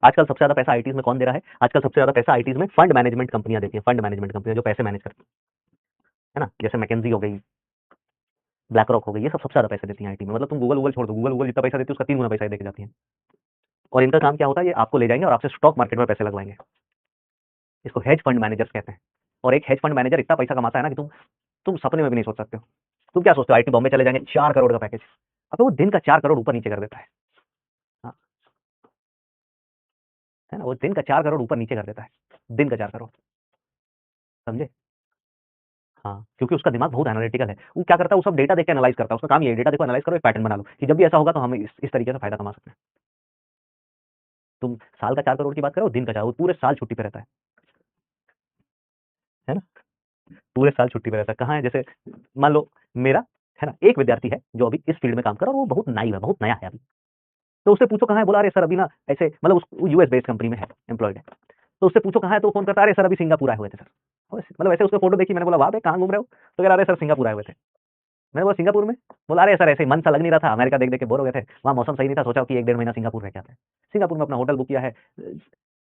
आजकल सबसे ज्यादा पैसा आईटीज में कौन दे रहा है? आजकल सबसे ज्यादा पैसा आईटीज में फंड मैनेजमेंट कंपनियां देती हैं, फंड मैनेजमेंट कंपनियां जो पैसे मैनेज करती है ना, जैसे मैकेंजी हो गई, ब्लैक रॉक हो गई, ये सब सबसे ज्यादा पैसे देती हैं आईटी में। मतलब तुम गूगल छोड़ दो, गूगल जितना पैसा देती है उसका 3 गुना पैसा देके जाती है। और इनका काम क्या होता है, ये आपको ले जाएंगे और आपसे स्टॉक मार्केट में पैसे लगवाएंगे। इसको हेज फंड मैनेजर्स कहते हैं। और एक हेज फंड मैनेजर इतना पैसा कमाता है ना कि तुम सपने में भी नहीं सोच सकते हो। तुम क्या सोचते हो आईटी बॉम्बे चले जाएंगे 4 करोड़ का पैकेज, अब वो दिन का 4 करोड़ ऊपर नीचे कर देता है। हाँ, है ना, वो दिन का 4 करोड़ ऊपर नीचे कर देता है, दिन का 4 करोड़। समझे? हाँ, क्योंकि उसका दिमाग बहुत एनालिटिकल है। वो क्या करता है, वो सब डेटा देख के एनालाइज करता है। उसका काम ये है, डेटा देखो, एनालाइज करो, एक पैटर्न बना लो कि जब भी ऐसा होगा तो हम इस तरीके से फायदा कमा सकते हैं। तुम साल का 4 करोड़ की बात करो, दिन का 4, वो पूरे साल छुट्टी पे रहता है ना? पूरे साल छुट्टी पे रहता है। कहाँ है, जैसे मान लो मेरा, है ना, एक विद्यार्थी है जो अभी इस फील्ड में काम कर रहा है और वो बहुत नाइव है, बहुत नया है अभी। तो उससे पूछो कहाँ है, बोला अरे सर अभी ना ऐसे, मतलब वो यूएस बेस्ड कंपनी में है, एम्प्लॉयड है। तो उससे पूछो कहाँ है, तो फोन करता अरे सर अभी सिंगापुर आए हुए थे सर। मतलब ऐसे उसका फोटो देखी, मैंने बोला वाह भाई कहाँ घूम रहे हो, तो कह रहा अरे सर सिंगापुर आए हुए थे। मैंने बोला सिंगापुर में? बोला अरे सर ऐसे ही मन सा लग नहीं रहा था, अमेरिका देख देख के बोर हो गए थे, वहाँ मौसम सही नहीं था, सोचा कि 1 डेढ़ महीना सिंगापुर रह के आते हैं। सिंगापुर में अपना होटल बुक किया है।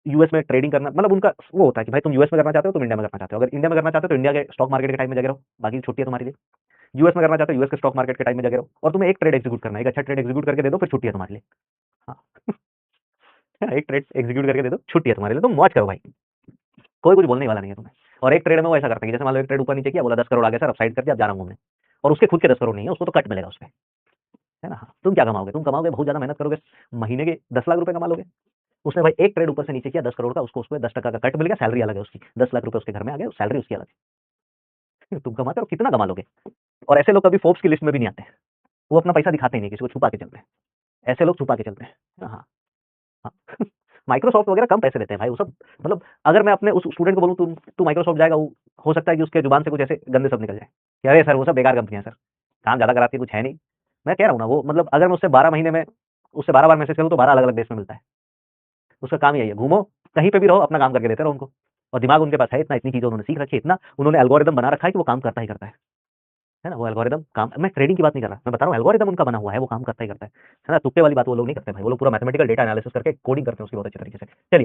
यूएस में ट्रेडिंग करना, मतलब उनका वो होता है कि भाई तुम यूएस में करना चाहते हो, तुम इंडिया में करना चाहते हो। अगर इंडिया में करना चाहते हो तो इंडिया के स्टॉक मार्केट के टाइम में जगह रहो, बाकी छुट्टी है तुम्हारे लिए। यूएस में करना चाहते हो, यूएस के स्टॉक मार्केट के टाइम में जगह रहो, और तुम्हें एक ट्रेड एग्जीक्यूट करना है, एक अच्छा ट्रेड एग्जीक्यूट करके दे दो, फिर छुट्टी है तुम्हारे लिए। हाँ। है ना, एक ट्रेड एग्जीक्यूट करके दे दो, छुट्टी है तुम्हारे लिए, तुम मौज करो भाई, कोई कुछ बोलने वाला नहीं है तुम्हें। और एक ट्रेड में वो ऐसा करते हैं कि जैसे मान लो एक ट्रेड ऊपर नीचे किया, बोला 10 करोड़ आ गया सर, अब साइड कर दिया, अब जा रहा हूँ घूमने, और उसके खुद के 10 करोड़ नहीं है, उसको तो कट मिलेगा उसपे, है ना। हाँ, तुम क्या कमाओगे, तुम कमाओगे बहुत ज्यादा मेहनत करोगे, महीने के 10 लाख रुपए कमा लोगे। उसने भाई एक ट्रेड ऊपर से नीचे किया 10 करोड़ का, उसको उसमें 10% का कट मिल गया, सैलरी अलग है उसकी, 10 लाख रुपए उसके घर में आ गए, सैलरी उसकी अलग है। तुम कमाते हो कितना कमा लोगे। और ऐसे लोग कभी फोर्ब्स की लिस्ट में भी नहीं आते हैं, वो अपना पैसा दिखाते ही नहीं, किसी को छुपा के चलते हैं। ऐसे लोग छुपा के चलते हैं। हाँ। हाँ। माइक्रोसॉफ्ट वगैरह कम पैसे देते हैं भाई वो सब। मतलब अगर मैं अपने उस स्टूडेंट को बोलूँ तू माइक्रोसॉफ्ट जाएगा, वो हो सकता है कि उसके जुबान से कुछ ऐसे गंदे शब्द निकल जाए कि अरे सर वो सब बेकार कंपनी है सर, काम ज्यादा कराती है, कुछ है नहीं। मैं कह रहा हूँ ना, वो मतलब अगर मैं उससे 12 महीने में उससे 12 बार मैसेज करूँ तो 12 अलग अलग देश में मिलता है। उसका काम यही है, घूमो कहीं पे भी रहो, अपना काम करके देते रहो उनको। और दिमाग उनके पास है इतना, इतनी चीजें उन्होंने सीख रखी है, इतना उन्होंने एल्गोरिदम बना रखा है कि वो काम करता ही करता है ना। वो एल्गोरिदम काम, मैं ट्रेडिंग की बात नहीं कर रहा, मैं बता रहा हूँ एल्गोरिदम उनका बना हुआ है, वो काम करता ही करता है ना। तुक्के वाली बात वो लोग नहीं करते भाई, वो लोग पूरा मैथमेटिकल डेटा एनालिसिस करके कोडिंग करते हैं उसकी बहुत अच्छे तरीके से। चलिए।